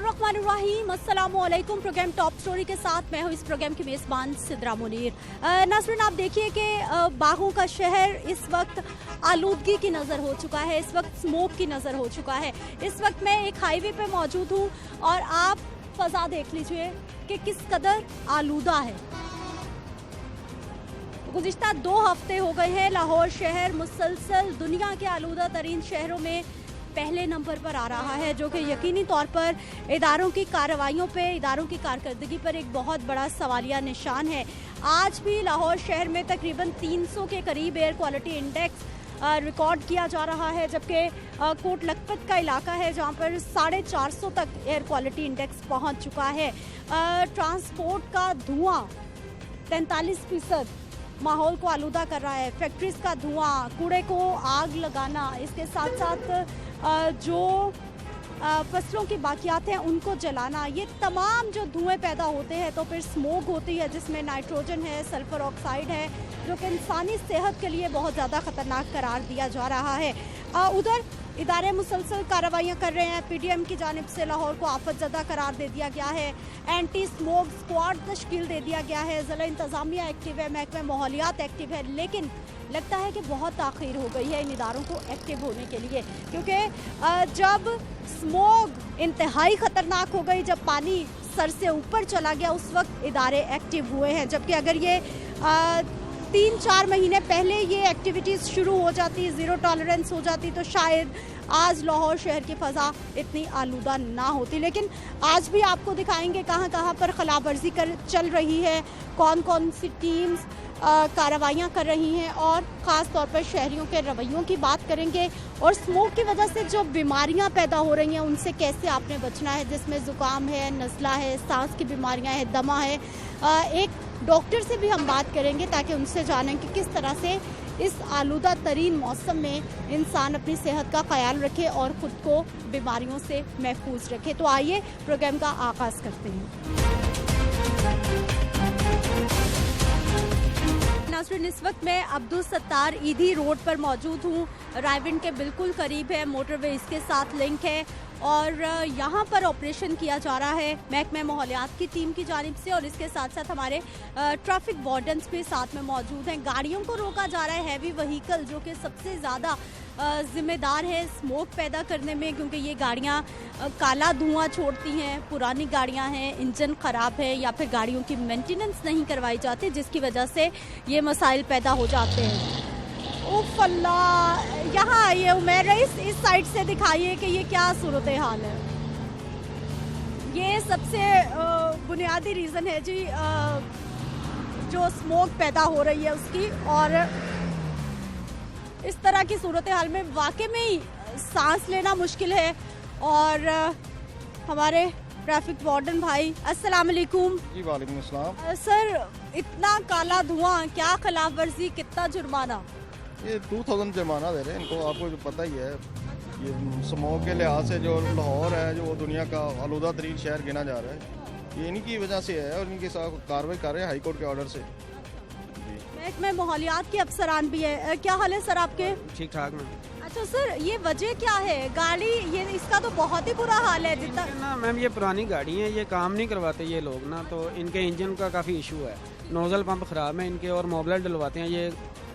बिस्मिल्लाहिर्रहमानिर्रहीम, अस्सलामुअलैकुम। Programme top story के साथ मैं हूँ इस प्रोग्राम की मेज़बान सिद्रा मुनीर। नाज़रीन, आप देखिए कि बागों का शहर इस वक्त आलूदगी की नज़र हो चुका है, इस वक्त स्मोक की नज़र हो चुका है। इस वक्त मैं एक हाईवे पे मौजूद हूँ और आप फ़ज़ा देख लीजिए कि किस कदर आलूदा है। गुज़िश्ता 2 हफ्ते हो गए हैं लाहौर शहर मुसलसल दुनिया के आलूदा तरीन शहरों में पहले नंबर पर आ रहा है, जो कि यकीनी तौर पर इदारों की कार्रवाइयों पे, इदारों की कारकर्दगी पर एक बहुत बड़ा सवालिया निशान है। आज भी लाहौर शहर में तकरीबन 300 के करीब एयर क्वालिटी इंडेक्स रिकॉर्ड किया जा रहा है, जबकि कोट लखपत का इलाका है जहां पर 450 तक एयर क्वालिटी इंडेक्स पहुंच चुका है। ट्रांसपोर्ट का धुआं 43% माहौल को आलूदा कर रहा है। फैक्ट्रीज का धुआं, कूड़े को आग लगाना, इसके साथ साथ जो फसलों की बाकियात हैं उनको जलाना, ये तमाम जो धुएं पैदा होते हैं तो फिर स्मोक होती है जिसमें नाइट्रोजन है, सल्फर ऑक्साइड है, जो कि इंसानी सेहत के लिए बहुत ज़्यादा ख़तरनाक करार दिया जा रहा है। उधर इदारे मुसलसल कार्रवाइयाँ कर रहे हैं। PDM की जानिब से लाहौर को आफतज़दा करार दे दिया गया है। एंटी स्मोक स्क्वाड तश्कील दे दिया गया है। ज़िला इंतज़ामिया एक्टिव है, महकमा माहौलियात एक्टिव है, लेकिन लगता है कि बहुत ताख़ीर हो गई है इन इदारों को एक्टिव होने के लिए, क्योंकि जब स्मोक इंतहाई ख़तरनाक हो गई, जब पानी सर से ऊपर चला गया, उस वक्त इदारे एक्टिव हुए हैं। जबकि अगर ये 3-4 महीने पहले ये एक्टिविटीज़ शुरू हो जाती, ज़ीरो टॉलरेंस हो जाती, तो शायद आज लाहौर शहर की फ़ज़ा इतनी आलूदा ना होती। लेकिन आज भी आपको दिखाएंगे कहाँ कहाँ पर खिलाफवर्जी चल रही है, कौन कौन सी टीम्स कार्रवाइयाँ कर रही हैं, और ख़ास तौर पर शहरियों के रवैयों की बात करेंगे, और स्मोक की वजह से जो बीमारियाँ पैदा हो रही हैं उनसे कैसे आपने बचना है, जिसमें ज़ुकाम है, नज़ला है, सांस की बीमारियाँ हैं, दमा है। एक डॉक्टर से भी हम बात करेंगे ताकि उनसे जानें कि किस तरह से इस आलूदा तरीन मौसम में इंसान अपनी सेहत का ख्याल रखे और ख़ुद को बीमारियों से महफूज रखे। तो आइए प्रोग्राम का आगाज़ करते हैं। नाज़रीन, इस वक्त मैं अब्दुल सत्तार ईदी रोड पर मौजूद हूँ। रायविंड के बिल्कुल करीब है, मोटरवे इसके साथ लिंक है, और यहाँ पर ऑपरेशन किया जा रहा है महकमा माहौलियात की टीम की जानिब से, और इसके साथ साथ हमारे ट्रैफिक वार्डन्स भी साथ में मौजूद हैं। गाड़ियों को रोका जा रहा है, हैवी व्हीकल जो कि सबसे ज़्यादा ज़िम्मेदार है स्मोक पैदा करने में, क्योंकि ये गाड़ियाँ काला धुआं छोड़ती हैं, पुरानी गाड़ियाँ हैं, इंजन ख़राब है, या फिर गाड़ियों की मेंटेनेंस नहीं करवाई जाती, जिसकी वजह से ये मसाइल पैदा हो जाते हैं। उफ़ अल्लाह, यहाँ आइए उमैर रईस, इस साइड से दिखाइए कि ये क्या सूरत हाल है। ये सबसे बुनियादी रीज़न है जी, जो स्मोक पैदा हो रही है उसकी, और इस तरह की सूरत हाल में वाकई में ही सांस लेना मुश्किल है। और हमारे ट्रैफिक वार्डन भाई, अस्सलाम वालेकुम। जी वालेकुम अस्सलाम। सर, इतना काला धुआं, क्या खिलाफ वर्जी, कितना जुर्माना? ये 2000 जुर्माना दे रहे हैं इनको, आपको जो पता ही है। ये स्मोक के लिहाज से जो लाहौर है, जो दुनिया का आलूदा तरीन शहर गिना जा रहा है, ये इन्हीं की वजह से है, और इनके साथ कार्रवाई कर रहे हैं हाई कोर्ट के ऑर्डर से। महकमा माहौलियात के अफसरान भी है। क्या हाल है सर आपके? ठीक ठाक मैम। अच्छा सर, ये वजह क्या है? गाड़ी, ये इसका तो बहुत ही बुरा हाल है जितना ना मैम, ये पुरानी गाड़ी है, ये काम नहीं करवाते ये लोग ना, तो इनके इंजन का काफ़ी इशू है, नोजल पंप ख़राब है इनके, और मोबलर डलवाते हैं ये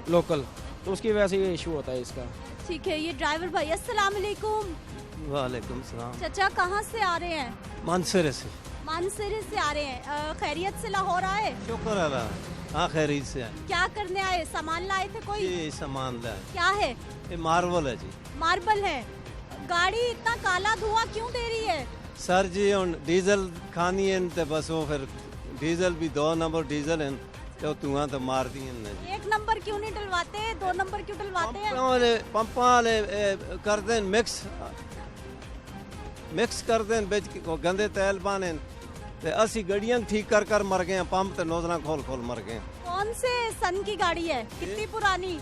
लोकल, तो उसकी वजह से ये इशू होता है इसका। ठीक है, ये ड्राइवर भाई, अस्सलाम वालेकुम। वालेकुम सलाम। चाचा, कहाँ से आ रहे हैं? मानसरे से। मानसरे से आ रहे हैं। खैरियत से लाहौर आए? शुक्र अल्लाह, हाँ खैरियत से आए। क्या करने आए? सामान लाए थे कोई? ये सामान लाए। क्या है? ये मार्बल है जी। मार्बल है। गाड़ी इतना काला धुआं क्यों दे रही है? सर जी हम डीजल खानी है तो बस वो फिर डीजल भी 2 नंबर डीजल है तो धुआं तो मार दी है। 1 नंबर क्यों नहीं डलवाते, 2 नंबर क्यों डलवाते हैं? पंपा वाले कर दें मिक्स कर दें, बेच गंदे तेल पाने, असी गड्डियां ठीक कर मर गए, पंप तो नोजला खोल मर गए। कौन से सन की गाड़ी है? कितनी पुरानी?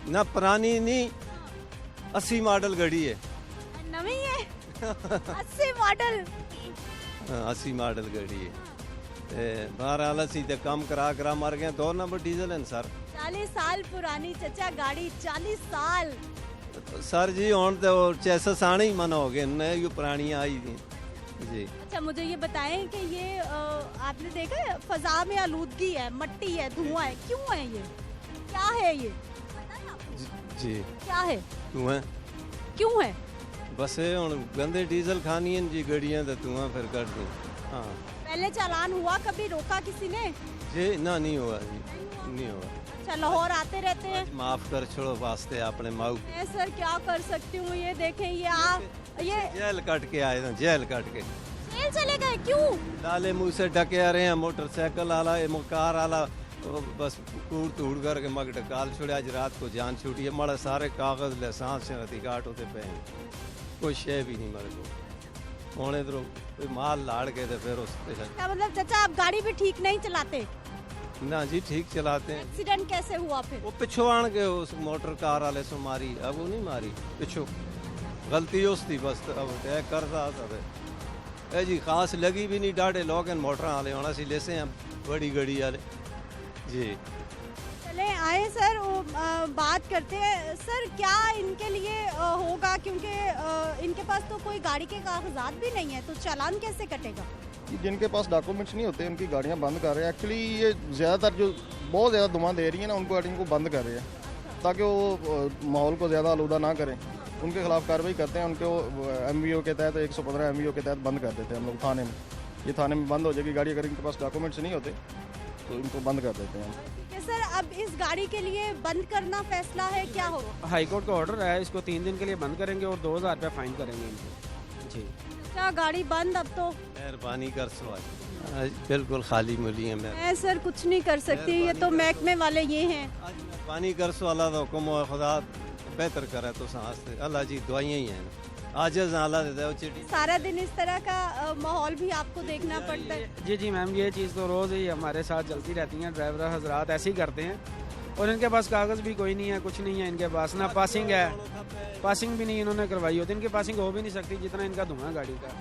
ना पुरानी नहीं, 80 मॉडल गाड़ी है। नवी है? 80 मॉडल? 80 मॉडल गाड़ी है। बहरहाल असी तो कम करा मर गए। 2 नंबर डीजल है सर। 40 साल पुरानी चचा गाड़ी, 40 साल। सर जी हुण तो चेसस आने ही मन हो गए, यो पुरानी आई थी। जी। अच्छा मुझे ये बताएं कि ये आपने देखा है फजा में आलूदगी है, मट्टी है, धुआं है, क्यों है ये, क्या है ये, पता है आपको? जी क्या है, तू है क्यों है? बस ये हुण गंदे डीजल खानी है जी गड्डियां तो तू फिर कर दूँ। हाँ पहले चालान हुआ, कभी रोका किसी ने? जी ना नहीं हुआ जी, नहीं हुआ। अच्छा लाहौर आते रहते हैं? माफ कर छोड़ो वास्ते अपने माऊ मैं सर क्या कर सकती हूँ, ये देखें ये आप ये जेल कट के आए ना, जेल कट के जेल चले गए, क्यों? लाले मुँह से ढके आ रहे हैं, मोटरसाइकिल आला कार आला बस कूड़ तूड़ करके मग टकाल छोड़े। आज रात को जान छूटी है, माड़ा सारे कागज लाइसेंस शनाती काट होते पे हैं, कोई शे भी नहीं मेरे को होने दो कोई माल लाड़ के फिर उस क्या मतलब चाचा आप गाड़ी भी ठीक नहीं चलाते? ना जी ठीक चलाते हैं। एक्सीडेंट कैसे हुआ फिर? वो पिछो आन के उस मोटर कार वाले से मारी, अब वो नहीं मारी, पिछो गलती उसकी बस अब तय करता सब ए जी खास लगी भी नहीं, डाढ़े लोग मोटर वाले होना सी लेसे हैं बड़ी गड़ी वाले जी। चले आए सर बात करते हैं सर, क्या इनके लिए होगा, क्योंकि इनके पास तो कोई गाड़ी के कागजात भी नहीं है, तो चालान कैसे कटेगा? जिनके पास डॉक्यूमेंट्स नहीं होते उनकी गाड़ियां बंद कर रहे हैं। एक्चुअली ये ज़्यादातर जो बहुत ज़्यादा धुआं दे रही है ना, उनको गाड़ियों को बंद कर रहे हैं ताकि वो माहौल को ज़्यादा आलूदा ना करें। उनके खिलाफ कार्रवाई करते हैं, उनको MVO के तहत 115 MVO के तहत बंद कर देते हैं हम लोग थाने में। ये थाने में बंद हो जाएगी गाड़ी, अगर इनके पास डॉक्यूमेंट्स नहीं होते तो इनको बंद कर देते हैं। ठीक है सर, अब इस गाड़ी के लिए बंद करना फैसला है, क्या होगा? हाई कोर्ट का ऑर्डर है, इसको 3 दिन के लिए बंद करेंगे और 2000 रुपया फाइन करेंगे इनको जी। क्या गाड़ी बंद अब तो? मेहरबानी कर सवाल बिल्कुल खाली मिली है। मैं सर कुछ नहीं कर सकती, ये तो महकमे वाले ये हैं। मेहरबानी कर सो अल्लाह का हुक्म हो, खुदा बेहतर करे तो सांस अल्लाह जी दुआइयां ही हैं, आज अल्लाह देता है चिड़ी। सारा दिन इस तरह का माहौल भी आपको देखना पड़ता है? जी जी मैम, ये चीज़ तो रोज़ ही हमारे साथ चलती रहती हैं, ड्राइवर हजरात ऐसे ही करते हैं और इनके पास कागज़ भी कोई नहीं है, कुछ नहीं है इनके पास, ना पासिंग है, पासिंग भी नहीं इन्होंने करवाई होती, इनकी पासिंग हो भी नहीं सकती जितना इनका धुआं गाड़ी का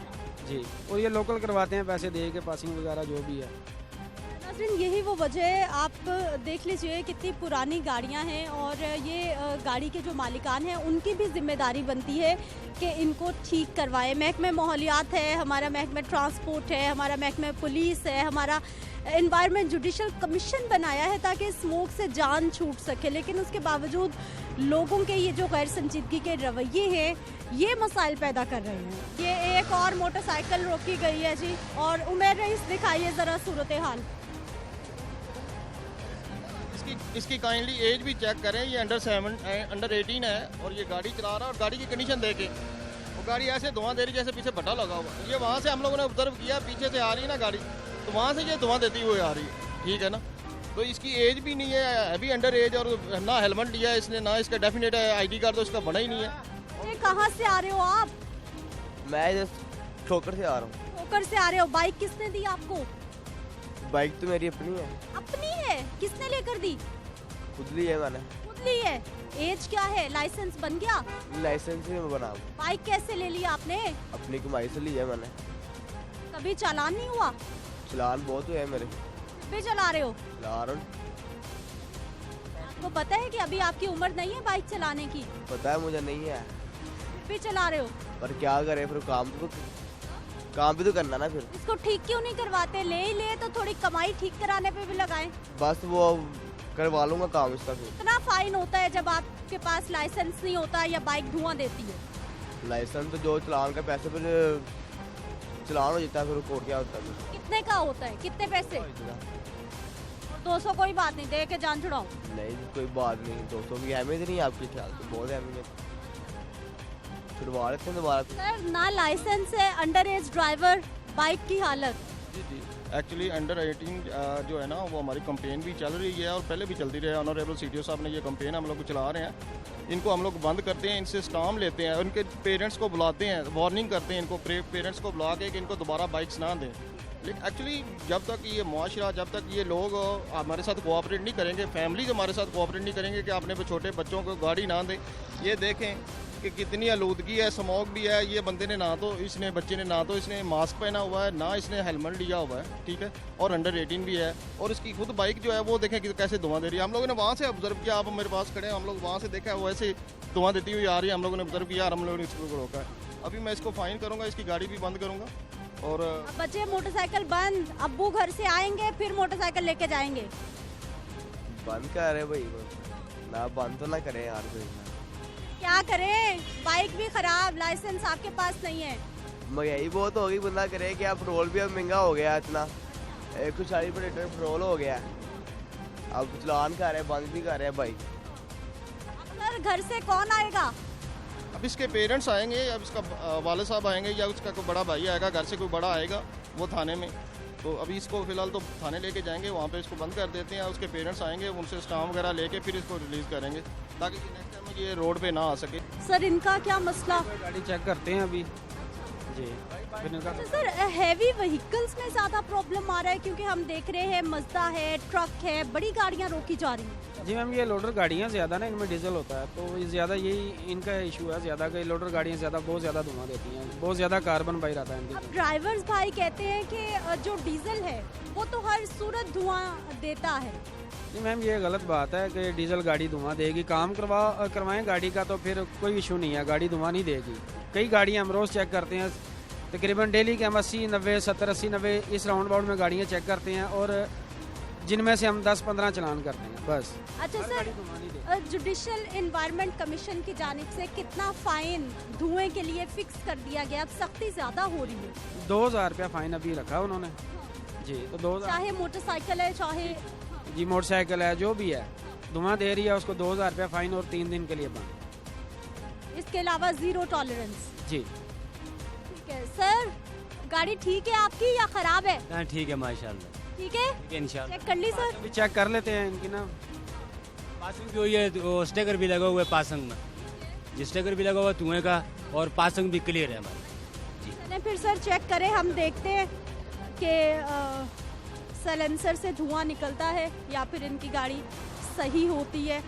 जी। और ये लोकल करवाते हैं पैसे दे के, पासिंग वगैरह जो भी है। नाज़रीन यही वो वजह है, आप देख लीजिए कितनी पुरानी गाड़ियां हैं और ये गाड़ी के जो मालिकान हैं उनकी भी जिम्मेदारी बनती है कि इनको ठीक करवाएं। महकमे माहौलियात है, हमारा महकमे ट्रांसपोर्ट है, हमारा महकमे पुलिस है, हमारा एनवायरनमेंट जुडिशल कमीशन बनाया है ताकि स्मोक से जान छूट सके, लेकिन उसके बावजूद लोगों के ये जो गैर संजीदगी के रवैये हैं ये मसाइल पैदा कर रहे हैं। ये एक और मोटरसाइकिल रोकी गई है जी, और उमेर रईस दिखाइए ज़रा सूरत हाल। इसकी काइंडली एज भी चेक करें, ये अंडर 18 है और ये गाड़ी चला रहा है और गाड़ी की कंडीशन देखे वो गाड़ी ऐसे धुआं दे रही जैसे पीछे भट्टा लगा हुआ। ये वहाँ से हम लोगों ने ऑब्जर्व किया, पीछे से आ रही है ना गाड़ी, तो वहाँ से ये धुआं देती हुई आ रही है, ठीक है ना। तो इसकी एज भी नहीं है, अभी अंडर एज, और ना हेलमेट लिया है इसने, ना इसका डेफिनेट ID कार्ड तो इसका बना ही नहीं है। ये कहाँ से आ रहे हो आप? मैं इधर ठोकर से आ रहा हूँ। ठोकर से आ रहे हो? बाइक किसने दी आपको? बाइक तो मेरी अपनी है। अपनी है? किसने लेकर दी? खुद ली है मैंने। खुद ली है? एज क्या है? लाइसेंस बन गया? लाइसेंस भी मैं बना। बाइक कैसे ले ली आपने? अपनी कमाई से ली है मैंने। कभी चालान नहीं हुआ? चलान बहुत हुए हैं मेरे। भी चला रहे हो? चला रहा हूँ। आपको पता है कि अभी आपकी उम्र नहीं है बाइक चलाने की? पता है मुझे, नहीं है। भी चला रहे हो? पर क्या करे, फिर काम भी तो करना ना। फिर इसको ठीक क्यों नहीं करवाते? ले ही ले तो थोड़ी कमाई ठीक कराने पे भी लगाएं। बस वो करवा लूंगा काम इसका। फिर कितना फाइन होता है जब आपके पास लाइसेंस नहीं होता या बाइक धुआं देती है? लाइसेंस तो जो चलान का पैसे फिर चलान हो जाता है, फिर कोर्ट क्या होता है। कितने का होता है? कितने पैसे? 200 कोई बात नहीं, दे के जान छुड़ाओ। नहीं कोई बात नहीं, 200 की अहमियत नहीं है आपके ख्याल से? बहुत अहमियत। छुड़वा लेते हैं दोबारा। सर ना लाइसेंस है, अंडर एज ड्राइवर, बाइक की हालत। जी जी, एक्चुअली अंडर 18 जो है ना वो हमारी कंपेन भी चल रही है और पहले भी चलती रही है। ऑनरेबल CTO साहब ने ये कंपेन हम लोग चला रहे हैं। इनको हम लोग बंद करते हैं, इनसे स्टाम्प लेते हैं, उनके पेरेंट्स को बुलाते हैं, वार्निंग करते हैं इनको, पेरेंट्स को बुला के कि इनको दोबारा बाइक्स ना दें। लेकिन एक्चुअली जब तक ये मुआशरा, जब तक ये लोग हमारे साथ कोऑपरेट नहीं करेंगे, फैमिलीज हमारे साथ कोऑपरेट नहीं करेंगे कि अपने छोटे बच्चों को गाड़ी ना दें। ये देखें कि कितनी आलूदगी है, स्मोक भी है। ये बंदे ने बच्चे ने ना तो इसने मास्क पहना हुआ है, ना इसने हेलमेट लिया हुआ है, ठीक है, और अंडर 18 भी है। और इसकी खुद बाइक जो है वो देखें कि कैसे धुआं दे रही है। हम लोगों ने वहाँ से ऑब्जर्व किया, आप मेरे पास खड़े हैं, हम लोग वहाँ से देखा वो ऐसे धुआं देती हुई आ रही है। हम लोगों ने ऑब्जर्व किया और हम लोगों ने इसको रोका है। अभी मैं इसको फाइन करूँगा, इसकी गाड़ी भी बंद करूँगा और अब बच्चे मोटरसाइकिल बंद, अब्बू घर से आएंगे फिर मोटरसाइकिल लेके जाएंगे। बंद कर रहे भाई ना, बंद तो ना करें यार कोई। क्या करें, बाइक भी खराब, लाइसेंस आपके पास नहीं है। महंगाई बहुत हो गई, बंदा करे क्या, पेट्रोल भी अब महंगा हो गया इतना, 140 रुपये लीटर पेट्रोल हो गया। अब चलान कर रहे हैं, बंद भी कर रहे हैं बाइक। सर घर से कौन आएगा? अब इसके पेरेंट्स आएंगे, अब इसका वाले साहब आएंगे या उसका कोई बड़ा भाई आएगा, घर से कोई बड़ा आएगा वो थाने में। तो अभी इसको फिलहाल तो थाने लेके जाएंगे, वहाँ पे इसको बंद कर देते हैं। उसके पेरेंट्स आएंगे, उनसे स्टाम्प वगैरह लेके फिर इसको रिलीज़ करेंगे ताकि नेक्स्ट टाइम ये रोड पे ना आ सके। सर इनका क्या मसला? गाड़ी चेक करते हैं अभी जी। फिर इनका तो सर हैवी व्हीकल्स में ज़्यादा प्रॉब्लम आ रहा है, क्योंकि हम देख रहे हैं मज़दा है, ट्रक है, बड़ी गाड़ियाँ रोकी जा रही हैं। जी मैम, ये लोडर गाड़ियाँ ज़्यादा ना, इनमें डीजल होता है तो ये ज़्यादा यही इनका इशू है ज़्यादा कि लोडर गाड़ियाँ ज़्यादा बहुत ज़्यादा धुआं देती हैं, बहुत ज़्यादा कार्बन बाहर आता है इनके। अब ड्राइवर्स भाई कहते हैं कि जो डीजल है वो तो हर सूरत धुआं देता है। जी मैम, ये गलत बात है कि डीजल गाड़ी धुआं देगी। काम करवाएं गाड़ी का तो फिर कोई इशू नहीं है, गाड़ी धुआं नहीं देगी। कई गाड़ियाँ हम रोज़ चेक करते हैं, तकरीबन डेली के हम 80, 90, 70, 80, 90 इस राउंड अबाउट में गाड़ियाँ चेक करते हैं और जिनमें से हम 10-15 चलान करते हैं बस। अच्छा सर, जुडिशल एनवायरनमेंट कमीशन की जानिब से कितना फाइन धुएं के लिए फिक्स कर दिया गया? अब सख्ती ज़्यादा हो रही है। 2000 रुपया फाइन अभी रखा उन्होंने जी। तो 2000, चाहे मोटरसाइकिल है चाहे जी मोटरसाइकिल है, जो भी है धुआं दे रही है उसको 2000 रुपया फाइन और 3 दिन के लिए बंद। इसके अलावा ज़ीरो टॉलरेंस। जी ठीक है सर, गाड़ी ठीक है आपकी या ख़राब है? हाँ ठीक है माशाल्लाह, ठीक है, ठीक है इंशाल्लाह। चेक कर ली सर। अभी चेक कर लेते हैं इनकी ना। पासिंग भी हुई है, वो स्टेकर भी लगा हुआ है पासिंग में, जी स्टेकर भी लगा हुआ है धुएं का और पासिंग भी क्लियर है हमारी। चलें फिर सर चेक करें, हम देखते हैं कि सलेंसर से धुआं निकलता है या फिर इनकी गाड़ी सही होती है।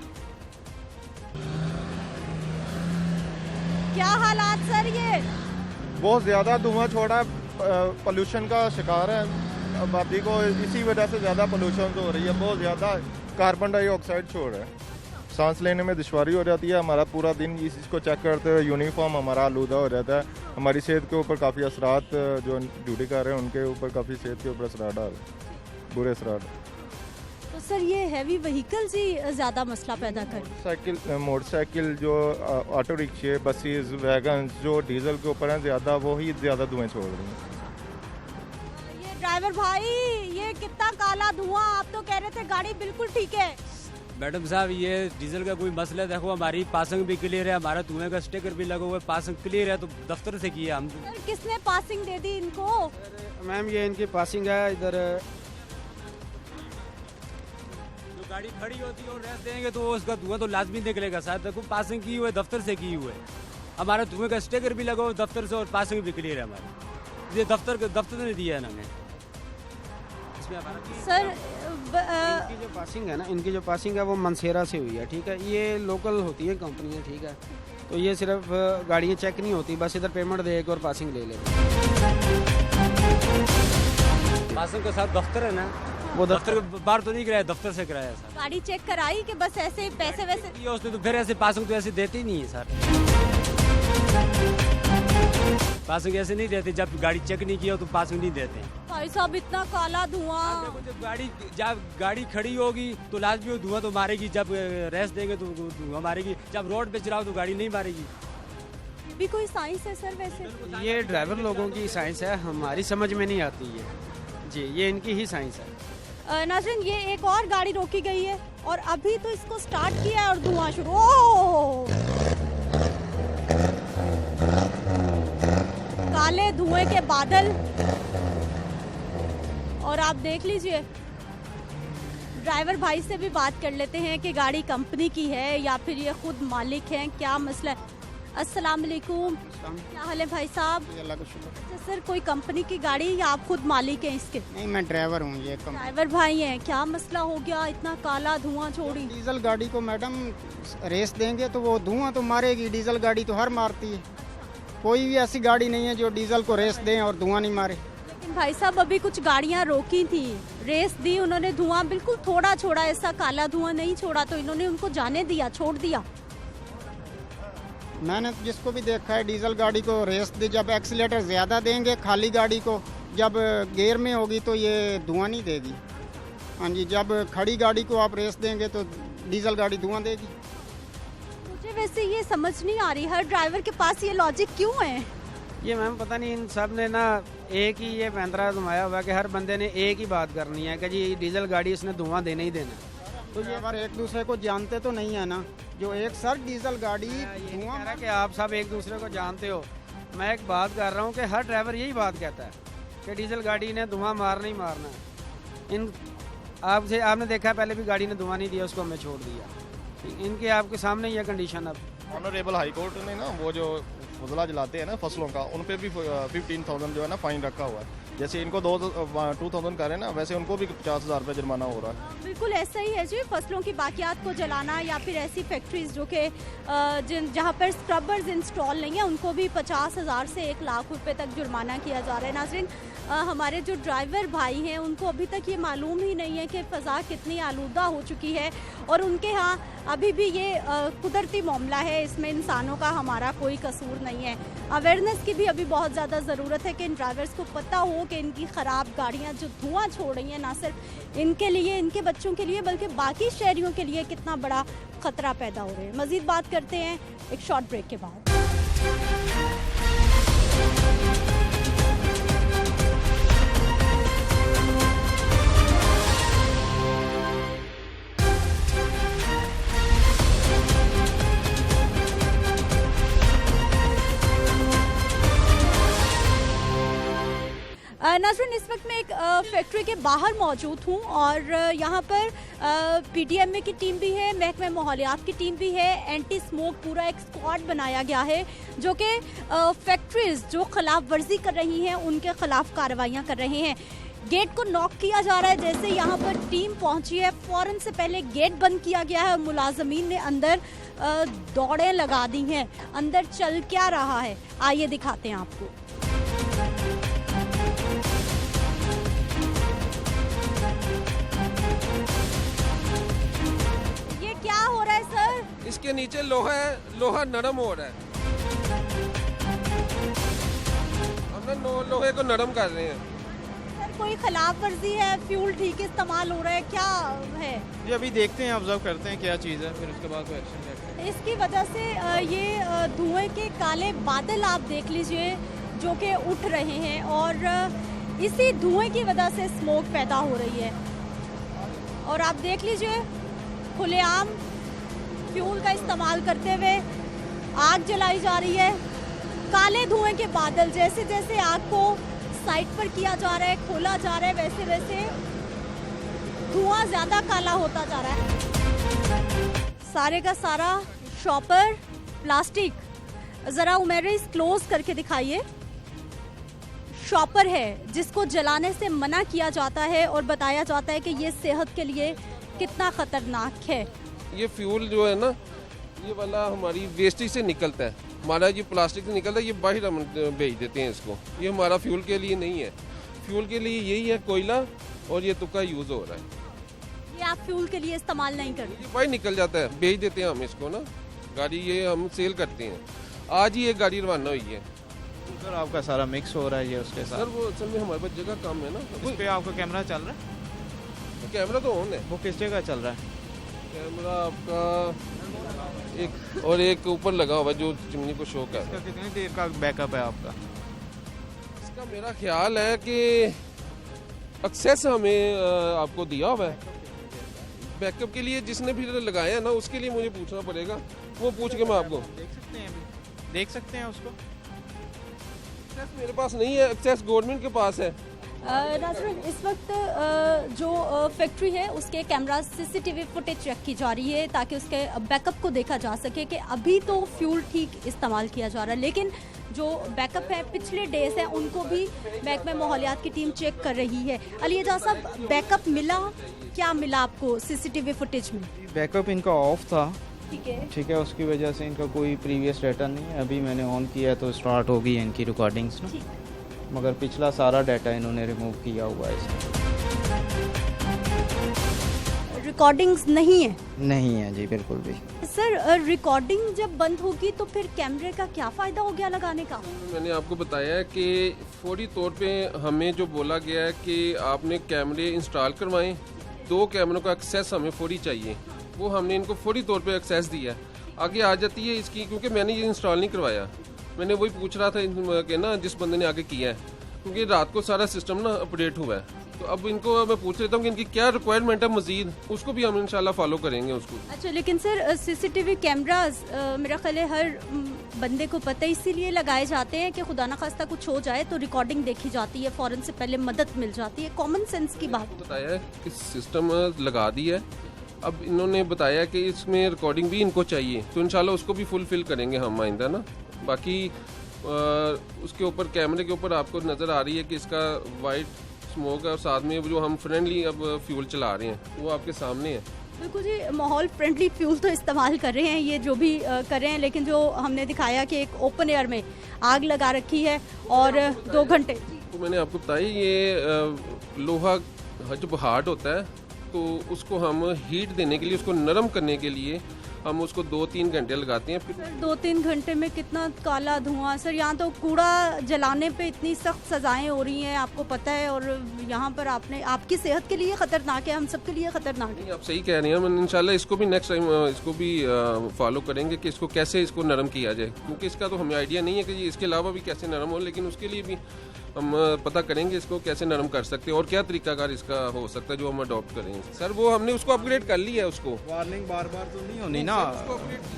क्या हालात सर? ये बहुत ज़्यादा धुआं छोड़ा, पोल्यूशन का शिकार है आबादी को, इसी वजह से ज़्यादा पोल्यूशन हो रही है। बहुत ज़्यादा कार्बन डाइऑक्साइड छोड़ रहा है, सांस लेने में दुश्वारी हो जाती है। हमारा पूरा दिन इसको चेक करते हुए यूनिफॉर्म हमारा आलूदा हो जाता है। हमारी सेहत के ऊपर काफ़ी असरात, जो ड्यूटी कर रहे हैं उनके ऊपर काफ़ी सेहत के ऊपर असरात आ रहे हैं, बुरे असरात। तो सर ये हैवी व्हीकल्स ही ज़्यादा मसला पैदा कर। मोटरसाइकिल जो ऑटो रिक्शे, बसेस, वैगन जो डीजल के ऊपर हैं ज़्यादा, वही ज़्यादा धुएँ छोड़ रही हैं। ये ड्राइवर भाई, ये कितना काला धुआं, आप तो कह रहे थे गाड़ी बिल्कुल ठीक है। मैडम साहब ये डीजल का कोई मसला, देखो हमारी पासिंग भी क्लियर है, हमारा धुएं का स्टिकर भी लगा हुआ है, पासिंग क्लियर है, तो दफ्तर से किया हम। सर किसने पासिंग दे दी इनको? मैम ये इनकी पासिंग है इधर। जो गाड़ी खड़ी होती है और रेस्ट देंगे तो उसका धुआं तो लाजमी निकलेगा सर। देखो पासिंग की हुई है, दफ्तर से की हुई है, हमारा धुएं का स्टिकर भी लगा हुआ है दफ्तर से और पासिंग भी क्लियर है हमारी। ये दफ्तर ने दिया है ना। सर इनकी जो पासिंग है ना, इनकी जो पासिंग है वो मनसेरा से हुई है, ठीक है। ये लोकल होती है कंपनियाँ, ठीक है। तो ये सिर्फ गाड़ियाँ चेक नहीं होती, बस इधर पेमेंट दे के और पासिंग ले लेते। पासिंग के साथ दफ्तर है ना, वो दफ्तर के बाहर तो नहीं कराया, दफ्तर से कराया सर। गाड़ी चेक कराई कि बस ऐसे ही पैसे वैसे? ये उसने तो फिर ऐसे पासिंग तो ऐसे देती नहीं है सर। पासिंग ऐसे नहीं देते, जब गाड़ी चेक नहीं किया तो पासिंग नहीं देते। भाई साहब इतना काला धुआं। जब गाड़ी खड़ी होगी तो लाजमी धुआं तो मारेगी, जब रेस्ट देंगे तो धुआं मारेगी, जब रोड पे चलाओ तो गाड़ी नहीं मारेगी। भी कोई साइंस है सर वैसे? ये ड्राइवर लोगों की साइंस है, हमारी समझ में नहीं आती है जी, ये इनकी ही साइंस है। नाज़रीन ये एक और गाड़ी रोकी गई है और अभी तो इसको स्टार्ट किया है और धुआं शुरू। ओह काले धुएं के बादल, और आप देख लीजिए। ड्राइवर भाई से भी बात कर लेते हैं कि गाड़ी कंपनी की है या फिर ये खुद मालिक हैं, क्या मसला है। अस्सलाम वालेकुम, क्या हाल है भाई साहब? अल्लाह का शुक्र। अच्छा सर, कोई कंपनी की गाड़ी या आप खुद मालिक हैं इसके? नहीं, मैं ड्राइवर हूँ। ये ड्राइवर भाई हैं, क्या मसला हो गया, इतना काला धुआं छोड़ी? डीजल गाड़ी को मैडम रेस देंगे तो वो धुआं तो मारेगी, डीजल गाड़ी तो हर मारती है। कोई भी ऐसी गाड़ी नहीं है जो डीजल को रेस दें और धुआं नहीं मारे। लेकिन भाई साहब अभी कुछ गाड़ियां रोकी थी, रेस दी उन्होंने, धुआं बिल्कुल थोड़ा छोड़ा, ऐसा काला धुआं नहीं छोड़ा, तो इन्होंने उनको जाने दिया, छोड़ दिया। मैंने तो जिसको भी देखा है डीजल गाड़ी को रेस दे, जब एक्सीलेटर ज़्यादा देंगे खाली गाड़ी को, जब गियर में होगी तो ये धुआं नहीं देगी। हाँ जी, जब खड़ी गाड़ी को आप रेस देंगे तो डीजल गाड़ी धुआं देगी। मुझे वैसे ये समझ नहीं आ रही हर ड्राइवर के पास ये लॉजिक क्यों है? ये मैम पता नहीं, इन सब ने ना एक ही ये पैंतरा घुमाया हुआ कि हर बंदे ने एक ही बात करनी है कि जी डीजल गाड़ी इसने धुआं देना ही देना। तो ये बार एक दूसरे को जानते तो नहीं है ना, जो एक सर डीजल गाड़ी धुआं कह रहा है कि आप सब एक दूसरे को जानते हो। मैं एक बात कर रहा हूँ कि हर ड्राइवर यही बात कहता है कि डीजल गाड़ी ने धुआं मारना ही मारना है। इन आपने देखा पहले भी गाड़ी ने धुआं नहीं दिया, उसको हमें छोड़ दिया। इनके आपके सामने ही है कंडीशन। अब ऑनरेबल हाई कोर्ट ने ना वो जो फजला जलाते हैं ना फसलों का, उन पे भी 15,000 जो है ना फाइन रखा हुआ है। जैसे इनको 2,000 कर रहे हैं ना, वैसे उनको भी 50,000 रुपये जुर्माना हो रहा है। बिल्कुल ऐसा ही है जी, फसलों की बाकियात को जलाना या फिर ऐसी फैक्ट्रीज जो कि जहाँ पर स्क्रबर्स इंस्टॉल नहीं है उनको भी 50,000 से 1 लाख रुपए तक जुर्माना किया जा रहा है। नाज़रीन, हमारे जो ड्राइवर भाई हैं उनको अभी तक ये मालूम ही नहीं है कि फ़ज़ा कितनी आलूदा हो चुकी है और उनके यहाँ अभी भी ये कुदरती मामला है, इसमें इंसानों का हमारा कोई कसूर नहीं है। अवेयरनेस की भी अभी बहुत ज़्यादा ज़रूरत है कि इन ड्राइवर्स को पता हो कि इनकी ख़राब गाड़ियाँ जो धुआं छोड़ रही हैं ना सिर्फ इनके लिए, इनके बच्चों के लिए, बल्कि बाकी शहरियों के लिए कितना बड़ा ख़तरा पैदा हो रहा है। मज़ीद बात करते हैं एक शॉर्ट ब्रेक के बाद। नाज़रीन, इस वक्त मैं एक फैक्ट्री के बाहर मौजूद हूँ और यहाँ पर PDMA की टीम भी है, महकमे माहौलियात की टीम भी है, एंटी स्मोक पूरा एक स्क्वाड बनाया गया है जो कि फैक्ट्रीज जो खिलाफ वर्जी कर रही हैं उनके खिलाफ कार्रवाइयाँ कर रहे हैं। गेट को नॉक किया जा रहा है। जैसे यहाँ पर टीम पहुँची है फ़ौरन से पहले गेट बंद किया गया है और मुलाजमीन ने अंदर दौड़ें लगा दी हैं। अंदर चल क्या रहा है आइए दिखाते हैं आपको। इसके नीचे लोहा है, लोहा नरम हो रहा है। हम लोहे को नरम कर रहे हैं। सर, कोई खिलाफ वर्जी है, फ्यूल ठीक इस्तेमाल हो रहा है, क्या है? जी अभी देखते हैं, ऑब्जर्व करते हैं क्या चीज़ है, फिर उसके बाद कोई एक्शन लेते हैं। इसकी वजह से ये धुएं के काले बादल आप देख लीजिए जो कि उठ रहे हैं और इसी धुएं की वजह से स्मोक पैदा हो रही है। और आप देख लीजिए खुलेआम फ्यूल का इस्तेमाल करते हुए आग जलाई जा रही है। काले धुएं के बादल, जैसे जैसे आग को साइड पर किया जा रहा है, खोला जा रहा है, वैसे वैसे धुआं ज़्यादा काला होता जा रहा है। सारे का सारा शॉपर प्लास्टिक, ज़रा उमेरिस क्लोज करके दिखाइए। शॉपर है जिसको जलाने से मना किया जाता है और बताया जाता है कि ये सेहत के लिए कितना ख़तरनाक है। ये फ्यूल जो है ना, ये वाला हमारी वेस्टेज से निकलता है, हमारा ये प्लास्टिक से निकलता है, ये बाहर हम भेज देते हैं इसको। ये हमारा फ्यूल के लिए नहीं है, फ्यूल के लिए यही है कोयला और ये तुक्का यूज़ हो रहा है। ये आप फ्यूल के लिए इस्तेमाल नहीं करते? ये बाहर निकल जाता है, भेज देते हैं हम इसको ना, गाड़ी ये हम सेल करते हैं। आज ही एक गाड़ी रवाना हुई है। सर आपका सारा मिक्स हो रहा है ये उसके साथ? सर वो असल में हमारे पास जगह कम है ना। इस पे आपका कैमरा चल रहा है? कैमरा तो ऑन है। वो किस जगह चल रहा है कैमरा? आपका एक और एक ऊपर लगा हुआ जो चिमनी को शो कर। इसका कितनी देर का बैकअप है आपका? इसका मेरा ख्याल है कि एक्सेस हमें आपको दिया हुआ है बैकअप के लिए। जिसने भी लगाया है ना उसके लिए मुझे पूछना पड़ेगा, वो पूछ के मैं आपको देख सकते हैं उसको। एक्सेस मेरे पास नहीं है, एक्सेस गवर्नमेंट के पास है। नाज़रीन, इस वक्त जो फैक्ट्री है उसके कैमरा CCTV फुटेज चेक की जा रही है ताकि उसके बैकअप को देखा जा सके कि अभी तो फ्यूल ठीक इस्तेमाल किया जा रहा है, लेकिन जो बैकअप है पिछले डेज है उनको भी महकमे माहौलियात की टीम चेक कर रही है। अली एजाज साहब, बैकअप मिला, क्या मिला आपको CCTV फुटेज में? बैकअप इनका ऑफ था, ठीक है, उसकी वजह से इनका कोई प्रीवियस डाटा नहीं है। अभी मैंने ऑन किया तो स्टार्ट हो गई है इनकी रिकॉर्डिंग्स ना, मगर पिछला सारा डाटा इन्होंने रिमूव किया हुआ है। रिकॉर्डिंग्स नहीं है? नहीं है जी, बिल्कुल भी। सर रिकॉर्डिंग जब बंद होगी तो फिर कैमरे का क्या फ़ायदा हो गया लगाने का? मैंने आपको बताया है कि फौरी तौर पे हमें जो बोला गया है कि आपने कैमरे इंस्टॉल करवाएं, 2 कैमरों का एक्सेस हमें फौरी चाहिए, वो हमने इनको फौरी तौर पे एक्सेस दिया। आगे आ जाती है इसकी, क्योंकि मैंने ये इंस्टॉल नहीं करवाया, मैंने वही पूछ रहा था कि ना जिस बंदे ने आगे किया है, क्योंकि रात को सारा सिस्टम ना अपडेट हुआ है। तो अब इनको मैं पूछ लेता हूँ कि इनकी क्या रिक्वायरमेंट है मजीद, उसको भी हम इंशाल्लाह फॉलो करेंगे उसको। अच्छा, लेकिन सर सीसीटीवी कैमरास मेरा ख्याल है हर बंदे को पता है, इसीलिए लगाए जाते हैं कि खुदा ना खास्ता कुछ हो जाए तो रिकॉर्डिंग देखी जाती है, फ़ौरन से पहले मदद मिल जाती है। कॉमन सेंस की बात बताया है कि सिस्टम लगा दी है, अब इन्होंने बताया कि इसमें रिकॉर्डिंग भी इनको चाहिए, तो इंशाल्लाह उसको भी फुलफिल करेंगे हम आइंदा ना। बाकी उसके ऊपर कैमरे के ऊपर आपको नज़र आ रही है कि इसका वाइट स्मोक है और साथ में जो हम फ्रेंडली अब फ्यूल चला रहे हैं वो आपके सामने है। बिल्कुल जी, माहौल फ्रेंडली फ्यूल तो इस्तेमाल कर रहे हैं, ये जो भी कर रहे हैं, लेकिन जो हमने दिखाया कि एक ओपन एयर में आग लगा रखी है और 2 घंटे। तो मैंने आपको बताया ये लोहा जब हार्ड होता है तो उसको हम हीट देने के लिए, उसको नरम करने के लिए हम उसको 2-3 घंटे लगाते हैं। फिर सर 2-3 घंटे में कितना काला धुआं सर, यहाँ तो कूड़ा जलाने पे इतनी सख्त सजाएं हो रही हैं, आपको पता है, और यहाँ पर आपकी सेहत के लिए खतरनाक है, हम सब के लिए खतरनाक है। आप सही कह रही हैं, इंशाल्लाह इसको भी नेक्स्ट टाइम इसको भी फॉलो करेंगे कि इसको कैसे इसको नरम किया जाए, क्योंकि इसका तो हमें आइडिया नहीं है कि इसके अलावा भी कैसे नरम हो, लेकिन उसके लिए भी हम पता करेंगे इसको कैसे नरम कर सकते हैं और क्या तरीकाकार इसका हो सकता है जो हम अडॉप्ट करेंगे। सर वो हमने उसको अपग्रेड कर लिया है, उसको वार्निंग बार बार तो नहीं होनी ना,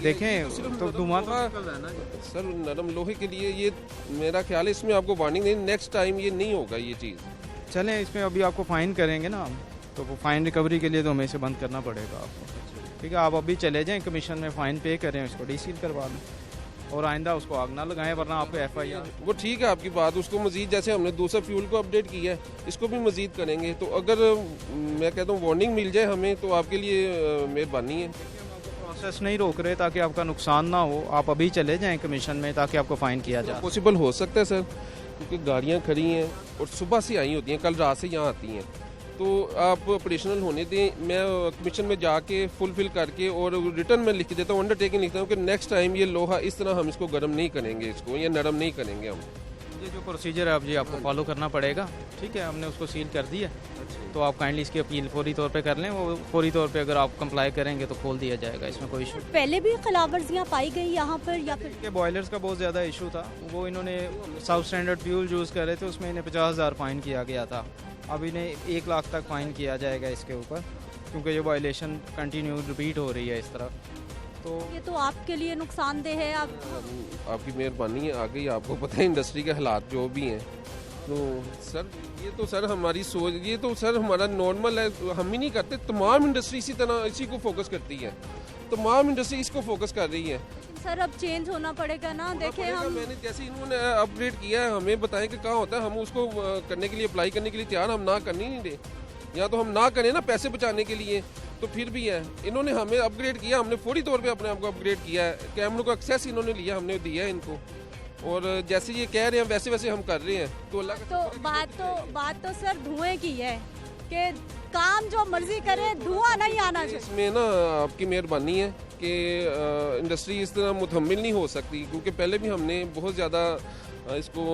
देखें तो धुआं तो निकल रहा है ना सर। नरम लोहे के लिए ये मेरा ख्याल है इसमें आपको वार्निंग नहीं, नेक्स्ट टाइम ये नहीं होगा ये चीज़। चलें, इसमें अभी आपको फ़ाइन करेंगे ना, तो वो फ़ाइन रिकवरी के लिए तो हमें इसे बंद करना पड़ेगा आपको, ठीक है। आप अभी चले जाएँ कमीशन में, फ़ाइन पे करें, इसको डीसील करवा लें और आइंदा उसको आग ना लगाएं, वरना आपको FIR। वो ठीक है आपकी बात, उसको मजीद जैसे हमने दूसरा फ्यूल को अपडेट किया है, इसको भी मजीद करेंगे। तो अगर मैं कहता हूँ वार्निंग मिल जाए हमें तो आपके लिए मेहरबानी है। प्रोसेस नहीं रोक रहे ताकि आपका नुकसान ना हो, आप अभी चले जाएं कमीशन में ताकि आपको फ़ाइन किया जाए। पॉसिबल हो सकता है सर, क्योंकि गाड़ियाँ खड़ी हैं और सुबह से आई होती हैं, कल रात से यहाँ आती हैं, तो आप ऑपरेशनल होने दें। मैं कमीशन में जाके फुलफिल करके और रिटर्न में लिख देता हूँ, अंडरटेकिंग लिखता हूँ कि नेक्स्ट टाइम ये लोहा इस तरह हम इसको गर्म नहीं करेंगे, इसको या नरम नहीं करेंगे हम। ये जो प्रोसीजर है अब जी आपको फॉलो करना पड़ेगा, ठीक है। हमने उसको सील कर दिया, तो आप काइंडली इसकी अपील फौरी तौर पे कर लें, वो फौरी तौर पे अगर आप कंप्लाई करेंगे तो खोल दिया जाएगा, इसमें कोई इशू। पहले भी खिलाफवर्जियाँ पाई गई यहाँ पर या फिर? के बॉयलर्स का बहुत ज़्यादा इशू था, वो इन्होंने साउथ स्टैंडर्ड फ्यूल यूज़ कर रहे थे, उसमें इन्हें 50,000 फ़ाइन किया गया था। अब इन्हें 1 लाख तक फ़ाइन किया जाएगा इसके ऊपर, क्योंकि ये वायलेशन कंटिन्यू रिपीट हो रही है इस तरह। तो ये तो आपके लिए नुकसानदेह है। आपकी मेहरबानी है, आगे आपको पता है इंडस्ट्री के हालात जो भी हैं, तो सर ये तो सर हमारी सोच, ये तो सर हमारा नॉर्मल है, हम ही नहीं करते, तमाम इंडस्ट्री इसी तरह इसी को फोकस करती है, तमाम इंडस्ट्री इसको फोकस कर रही है। सर अब चेंज होना पड़ेगा ना, देखें हम, मैंने जैसे इन्होंने अपग्रेड किया है, हमें बताएं कि कहाँ होता है, हम उसको करने के लिए अप्लाई करने के लिए तैयार, हम ना करनी नहीं दे, या तो हम ना करें ना पैसे बचाने के लिए, तो फिर भी है। इन्होंने हमें अपग्रेड किया, हमने फौरी तौर पे अपने आप को अपग्रेड किया है, कैमरों का एक्सेस इन्होंने लिया, हमने दिया है इनको, और जैसे ये कह रहे हैं वैसे वैसे हम कर रहे हैं। तो अल्लाह तो बात तो सर धुएं की है कि काम जो मर्जी करे, धुआं नहीं आना चाहिए। इसमें ना आपकी मेहरबानी है कि इंडस्ट्री इस तरह मुतहम्मिल नहीं हो सकती, क्योंकि पहले भी हमने बहुत ज़्यादा इसको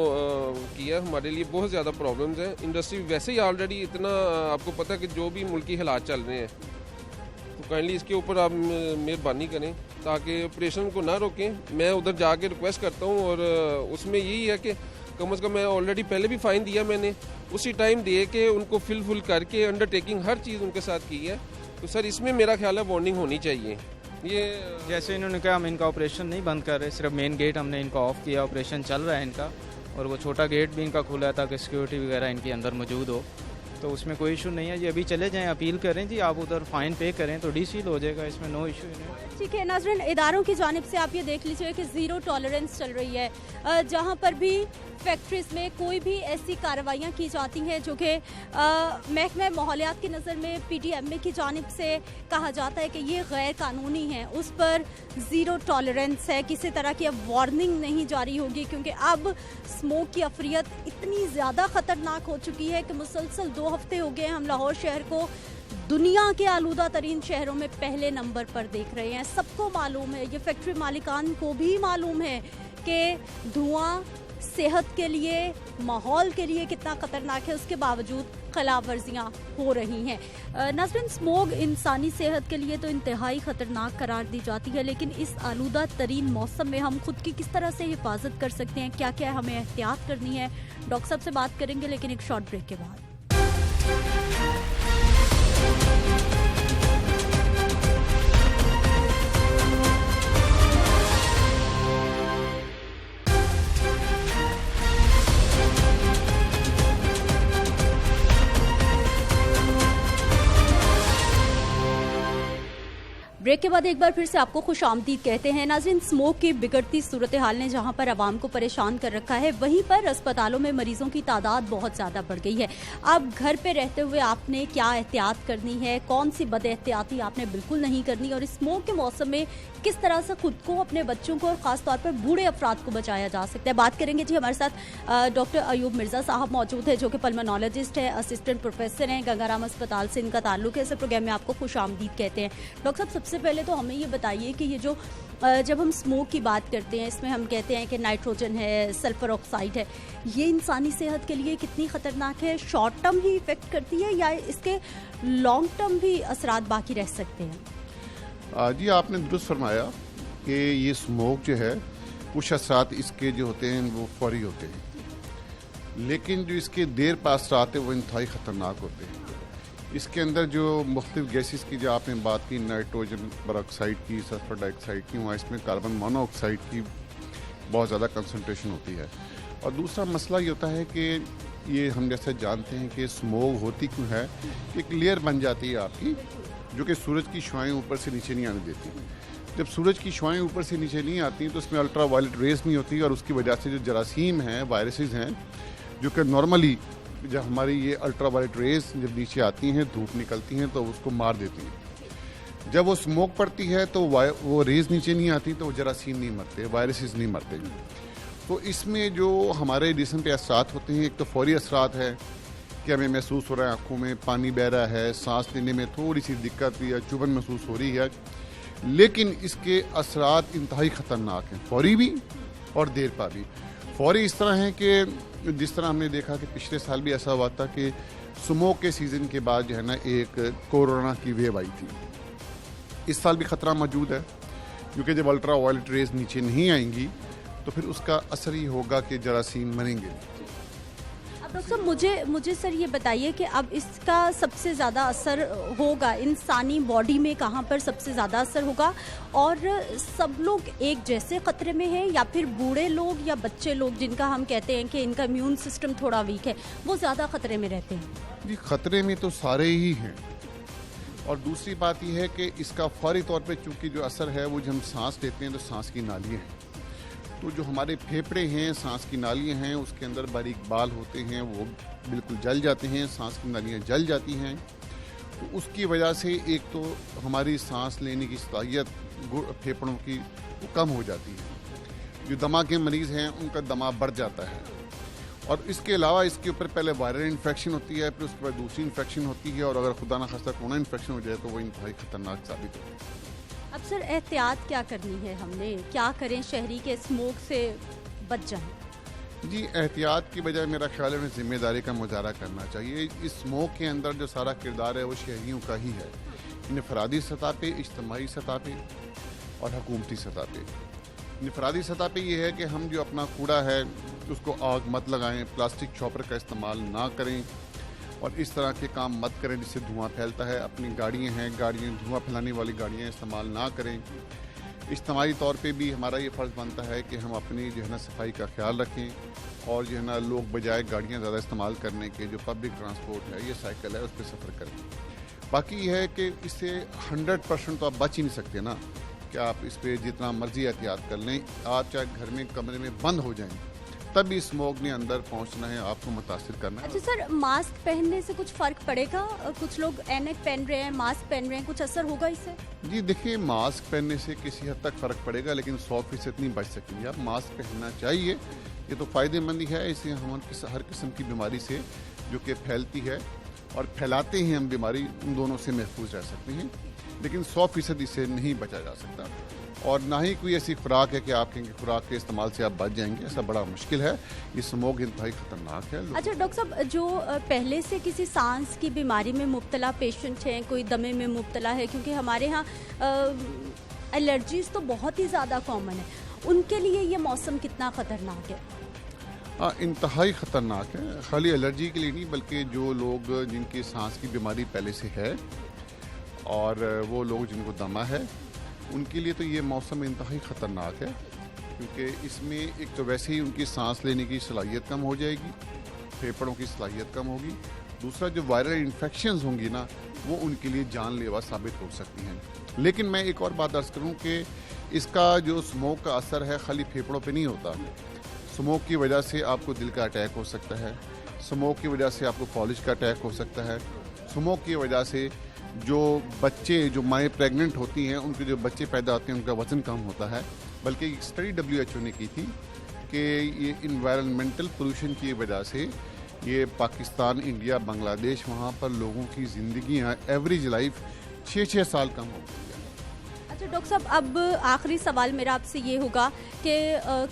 किया, हमारे लिए बहुत ज़्यादा प्रॉब्लम्स हैं। इंडस्ट्री वैसे ही ऑलरेडी इतना, आपको पता है कि जो भी मुल्की हालात चल रहे हैं, तो काइंडली इसके ऊपर आप मेहरबानी करें ताकि ऑपरेशन को ना रोकें। मैं उधर जाके रिक्वेस्ट करता हूँ, और उसमें यही है कि कम अज़ कम मैं ऑलरेडी पहले भी फ़ाइन दिया, मैंने उसी टाइम दे के उनको फुल करके अंडरटेकिंग हर चीज़ उनके साथ की है। तो सर इसमें मेरा ख्याल है वार्निंग होनी चाहिए। ये जैसे इन्होंने कहा हम इनका ऑपरेशन नहीं बंद कर रहे, सिर्फ मेन गेट हमने इनका ऑफ किया, ऑपरेशन चल रहा है इनका, और वो छोटा गेट भी इनका खुला है ताकि सिक्योरिटी वगैरह इनके अंदर मौजूद हो, तो उसमें कोई इशू नहीं है जी। अभी चले जाएं, अपील करें जी, आप उधर फ़ाइन पे करें तो डीसील हो जाएगा, इसमें नो इशू नहीं। ठीक है नाज़रीन, इदारों की जानिब से आप ये देख लीजिए कि ज़ीरो टॉलरेंस चल रही है, जहाँ पर भी फैक्ट्रीज़ में कोई भी ऐसी कार्रवाइयाँ की जाती हैं जो कि महकमा माहौलियात की नज़र में PTMA की जानिब से कहा जाता है कि ये गैर कानूनी है, उस पर ज़ीरो टॉलरेंस है, किसी तरह की अब वार्निंग नहीं जारी होगी, क्योंकि अब स्मोक की अफरियत इतनी ज़्यादा ख़तरनाक हो चुकी है कि मुसलसल 2 हफ्ते हो गए हम लाहौर शहर को दुनिया के आलूदा तरीन शहरों में पहले नंबर पर देख रहे हैं। सबको मालूम है, ये फैक्ट्री मालिकान को भी मालूम है कि धुआं सेहत के लिए, माहौल के लिए कितना खतरनाक है। उसके बावजूद खिलाफ वर्जियाँ हो रही हैं। नाज़रीन, स्मोग इंसानी सेहत के लिए तो इंतहाई ख़तरनाक करार दी जाती है, लेकिन इस आलूदा तरीन मौसम में हम खुद की किस तरह से हिफाजत कर सकते हैं, क्या क्या हमें एहतियात करनी है, डॉक्टर साहब से बात करेंगे, लेकिन एक शॉर्ट ब्रेक के बाद। ब्रेक के बाद एक बार फिर से आपको खुश आमदीद कहते हैं। नाज़रीन, स्मोक की बिगड़ती सूरत हाल ने जहां पर आवाम को परेशान कर रखा है, वहीं पर अस्पतालों में मरीजों की तादाद बहुत ज़्यादा बढ़ गई है। अब घर पे रहते हुए आपने क्या एहतियात करनी है, कौन सी बद एहतियाती आपने बिल्कुल नहीं करनी, और स्मोक के मौसम में किस तरह से खुद को, अपने बच्चों को और ख़ास तौर पर बूढ़े अफराद को बचाया जा सकता है, बात करेंगे। जी, हमारे साथ डॉक्टर अयूब मिर्ज़ा साहब मौजूद है, जो कि पल्मोनोलॉजिस्ट है, असिस्टेंट प्रोफेसर हैं, गंगाराम अस्पताल से इनका ताल्लुक है। इस प्रोग्राम में आपको खुश आमदीद कहते हैं। डॉक्टर साहब, सबसे पहले तो हमें ये बताइए कि ये जो जब हम स्मोक की बात करते हैं, इसमें हम कहते हैं कि नाइट्रोजन है, सल्फर ऑक्साइड है, ये इंसानी सेहत के लिए कितनी ख़तरनाक है? शॉर्ट टर्म ही इफेक्ट करती है या इसके लॉन्ग टर्म भी असरात बाकी रह सकते हैं? जी, आपने दुरुस्त फरमाया कि ये स्मोक जो है, कुछ असरात इसके जो होते हैं वो फौरी होते हैं, लेकिन जो इसके देर पास असरात है वो इंतहाई ख़तरनाक होते हैं। इसके अंदर जो मुख्तलिफ गैसेस की जो आपने बात की, नाइट्रोजन परऑक्साइड की, सल्फर डाइऑक्साइड की, वहाँ इसमें कार्बन मोनोऑक्साइड की बहुत ज़्यादा कंसंट्रेशन होती है। और दूसरा मसला ये होता है कि ये हम जैसे जानते हैं कि स्मोक होती क्यों है, एक लेयर बन जाती है आपकी, जो कि सूरज की शुआएं ऊपर से नीचे नहीं आने देती। जब सूरज की शुआएं ऊपर से नीचे नहीं आती हैं तो उसमें अल्ट्रा वायलेट रेज नहीं होती, और उसकी वजह से जो जरासीम हैं, वायरसेस हैं, जो कि नॉर्मली जब हमारी ये अल्ट्रा वायलेट रेज जब नीचे आती हैं, धूप निकलती हैं, तो उसको मार देती हैं। जब वो स्मोक पड़ती है तो वो रेज नीचे नहीं आती, तो वो जरासीम नहीं मरते, वायरसेस नहीं मरते। तो इसमें जो हमारे जिस्म पे असरात होते हैं, एक तो फौरी असरात है कि हमें महसूस हो रहा है, आँखों में पानी बह रहा है, सांस लेने में थोड़ी सी दिक्कत या चुभन महसूस हो रही है, लेकिन इसके असरात इंतहाई ख़तरनाक हैं, फौरी भी और देर पा भी। फौरी इस तरह है कि जिस तरह हमने देखा कि पिछले साल भी ऐसा हुआ था कि स्मोक के सीज़न के बाद जो है ना एक कोरोना की वेव आई थी। इस साल भी ख़तरा मौजूद है, क्योंकि जब अल्ट्रा वायलेट रेज नीचे नहीं आएंगी तो फिर उसका असर ही होगा कि जरासीम मरेंगे। अब डॉक्टर साहब, मुझे सर ये बताइए कि अब इसका सबसे ज़्यादा असर होगा इंसानी बॉडी में, कहाँ पर सबसे ज़्यादा असर होगा, और सब लोग एक जैसे ख़तरे में हैं या फिर बूढ़े लोग या बच्चे लोग, जिनका हम कहते हैं कि इनका इम्यून सिस्टम थोड़ा वीक है, वो ज़्यादा ख़तरे में रहते हैं? जी, ख़तरे में तो सारे ही हैं। और दूसरी बात यह है कि इसका फौरी तौर पे चूँकि जो असर है वो जब हम सांस लेते हैं तो सांस की नालियाँ हैं, तो जो हमारे फेफड़े हैं, सांस की नालियाँ हैं, उसके अंदर बारीक बाल होते हैं, वो बिल्कुल जल जाते हैं, सांस की नालियाँ जल जाती हैं। तो उसकी वजह से एक तो हमारी सांस लेने की सलाहियत फेफड़ों की वो कम हो जाती है। जो दमा के मरीज़ हैं उनका दमा बढ़ जाता है, और इसके अलावा इसके ऊपर पहले वायरल इन्फेक्शन होती है, फिर उसके बाद दूसरी इन्फेक्शन होती है, और अगर खुदा न खास्ता कोरोना इन्फेक्शन हो जाए तो वो इंतहाई ख़तरनाक साबित होती है। अब सर, एहतियात क्या करनी है हमने, क्या करें शहरी के स्मोक से बच जाएं? जी, एहतियात की बजाय मेरा ख्याल है जिम्मेदारी का मुजाहरा करना चाहिए। इस स्मोक के अंदर जो सारा किरदार है वो शहरियों का ही है, इनफरादी सतह पे, इज्तमाही सतह पे और हुकूमती सतह पे। इनफरादी सतह पे ये है कि हम जो अपना कूड़ा है उसको आग मत लगाएं, प्लास्टिक चॉपर का इस्तेमाल ना करें, और इस तरह के काम मत करें जिससे धुआं फैलता है। अपनी गाड़ियाँ हैं, गाड़ियाँ धुआं फैलाने वाली गाड़ियाँ इस्तेमाल ना करें। इज्तमाही तौर पे भी हमारा ये फ़र्ज़ बनता है कि हम अपनी जो है ना सफाई का ख्याल रखें, और जो है ना लोग बजाय गाड़ियाँ ज़्यादा इस्तेमाल करने के जो पब्लिक ट्रांसपोर्ट है, ये साइकिल है, उस पर सफ़र करें। बाकी ये है कि इससे 100% तो आप बच ही नहीं सकते ना, कि आप इस पर जितना मर्जी एहतियात कर लें, आप चाहे घर में कमरे में बंद हो जाएँ, तभी स्मोक ने अंदर पहुंचना है, आपको मुतासिर करना है। अच्छा सर, मास्क पहनने से कुछ फ़र्क पड़ेगा? कुछ लोग ऐनक पहन रहे हैं, मास्क पहन रहे हैं, कुछ असर होगा इससे? जी देखिए, मास्क पहनने से किसी हद तक फ़र्क पड़ेगा, लेकिन 100% नहीं बच सकेंगे आप। मास्क पहनना चाहिए, ये तो फ़ायदेमंद ही है, इससे हम हर किस्म की बीमारी से जो कि फैलती है और फैलाते हैं हम बीमारी, उन दोनों से महफूज रह सकते हैं। लेकिन 100% इससे नहीं बचा जा सकता, और ना ही कोई ऐसी खुराक है कि आप कहेंगे खुराक के इस्तेमाल से आप बच जाएंगे, ऐसा बड़ा मुश्किल है। ये स्मोक इंतहाई खतरनाक है। अच्छा डॉक्टर साहब, जो पहले से किसी सांस की बीमारी में मुब्तला पेशेंट हैं, कोई दमे में मुब्तला है, क्योंकि हमारे यहाँ एलर्जीज तो बहुत ही ज़्यादा कॉमन है, उनके लिए ये मौसम कितना ख़तरनाक है? इंतहाई ख़तरनाक है। खाली एलर्जी के लिए नहीं, बल्कि जो लोग जिनकी सांस की बीमारी पहले से है और वो लोग जिनको दमा है, उनके लिए तो ये मौसम इंतहाई ख़तरनाक है, क्योंकि इसमें एक तो वैसे ही उनकी सांस लेने की सलाहियत कम हो जाएगी, फेफड़ों की सलाहियत कम होगी। दूसरा, जो वायरल इन्फेक्शंस होंगी ना, वो उनके लिए जानलेवा साबित हो सकती हैं। लेकिन मैं एक और बात अर्ज़ करूँ कि इसका जो स्मोक का असर है खाली फेफड़ों पे नहीं होता। स्मोक की वजह से आपको दिल का अटैक हो सकता है, स्मोक की वजह से आपको फॉलिज का अटैक हो सकता है, स्मोक की वजह से जो बच्चे, जो माएँ प्रेग्नेंट होती हैं, उनके जो बच्चे पैदा होते हैं उनका वज़न कम होता है। बल्कि एक स्टडी WHO ने की थी कि ये इन्वायरमेंटल पोल्यूशन की वजह से ये पाकिस्तान, इंडिया, बांग्लादेश, वहाँ पर लोगों की ज़िंदगियाँ, एवरेज लाइफ 6-6 साल कम हो गई है। अच्छा डॉक्टर साहब, अब आखिरी सवाल मेरा आपसे ये होगा कि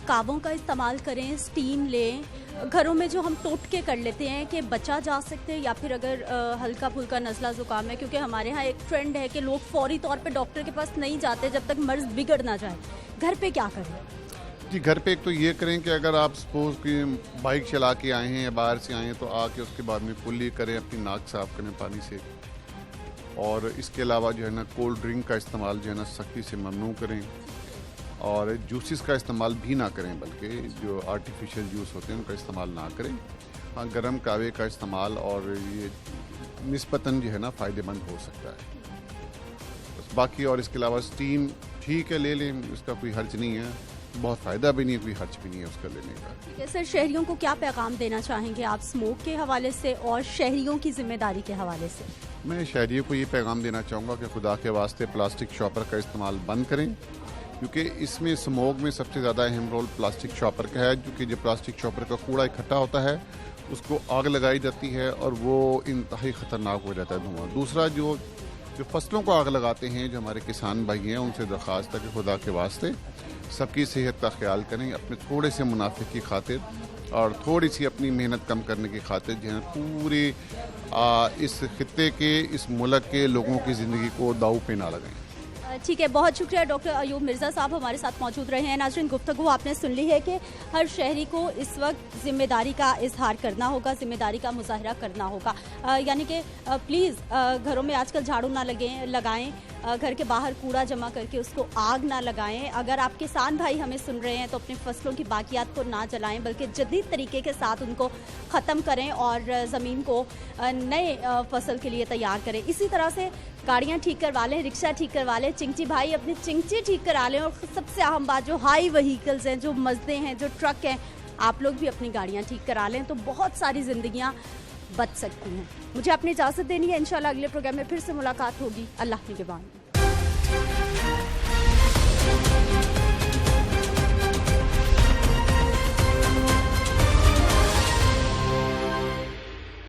कावों का इस्तेमाल करें, स्टीम लें, घरों में जो हम टोटके कर लेते हैं कि बचा जा सकते हैं, या फिर अगर हल्का फुल्का नज़ला ज़ुकाम है, क्योंकि हमारे यहाँ एक ट्रेंड है कि लोग फौरी तौर पे डॉक्टर के पास नहीं जाते जब तक मर्ज़ बिगड़ ना जाए, घर पे क्या करें? जी, घर पे एक तो ये करें कि अगर आप सपोज कि बाइक चला के आए हैं या बाहर से आए हैं, तो आके उसके बाद में कुल्ली करें, अपनी नाक साफ करें पानी से। और इसके अलावा जो है ना, कोल्ड ड्रिंक का इस्तेमाल जो है ना सख्ती से ममनू करें, और जूसेस का इस्तेमाल भी ना करें, बल्कि जो आर्टिफिशियल जूस होते हैं उनका इस्तेमाल ना करें। हाँ, गर्म कावे का इस्तेमाल और ये निस्बतन जो है ना फ़ायदेमंद हो सकता है बस। बाकी और इसके अलावा स्टीम ठीक है, ले लें, इसका कोई हर्ज नहीं है, बहुत फ़ायदा भी नहीं है, कोई हर्ज भी नहीं है उसका लेने का। ठीक है सर, शहरियों को क्या पैगाम देना चाहेंगे आप स्मोक के हवाले से और शहरियों की जिम्मेदारी के हवाले से? मैं शहरियों को ये पैगाम देना चाहूँगा कि खुदा के वास्ते प्लास्टिक शॉपर का इस्तेमाल बंद करें, क्योंकि इसमें स्मोक में सबसे ज़्यादा अहम रोल प्लास्टिक शॉपर का है, क्योंकि जो प्लास्टिक शॉपर का कूड़ा इकट्ठा होता है उसको आग लगाई जाती है और वो इंतहाई ख़तरनाक हो जाता है धुआं। दूसरा, जो फसलों को आग लगाते हैं, जो हमारे किसान भाई हैं, उनसे दरख्वास्त है कि खुदा के वास्ते सबकी सेहत का ख्याल करें, अपने थोड़े से मुनाफे की खातिर और थोड़ी सी अपनी मेहनत कम करने की खातिर जो है पूरे इस खित्ते के, इस मुल्क के लोगों की ज़िंदगी को दांव पे ना लगाएं। ठीक है, बहुत शुक्रिया डॉक्टर अयूब मिर्ज़ा साहब हमारे साथ मौजूद रहे हैं। नाज़रीन, गुफ्तगू आपने सुन ली है कि हर शहरी को इस वक्त ज़िम्मेदारी का इजहार करना होगा, ज़िम्मेदारी का मुजाहरा करना होगा। यानी कि प्लीज़ घरों में आजकल झाड़ू ना लगाएं, घर के बाहर कूड़ा जमा करके उसको आग ना लगाएं। अगर आप किसान भाई हमें सुन रहे हैं तो अपनी फसलों की बाकियात को ना जलाएं, बल्कि जदीद तरीके के साथ उनको ख़त्म करें और ज़मीन को नए फसल के लिए तैयार करें। इसी तरह से गाड़ियाँ ठीक करवा लें, रिक्शा ठीक करवा लें, चिंची भाई अपनी चिंची ठीक करा लें, और सबसे अहम बात जो हाई व्हीकल्स हैं, जो मज़दे हैं, जो ट्रक हैं, आप लोग भी अपनी गाड़ियाँ ठीक करा लें, तो बहुत सारी ज़िंदगियाँ बच सकती हैं। मुझे अपनी इजाज़त देनी है, इंशाल्लाह अगले प्रोग्राम में फिर से मुलाकात होगी। अल्लाह निगहबान।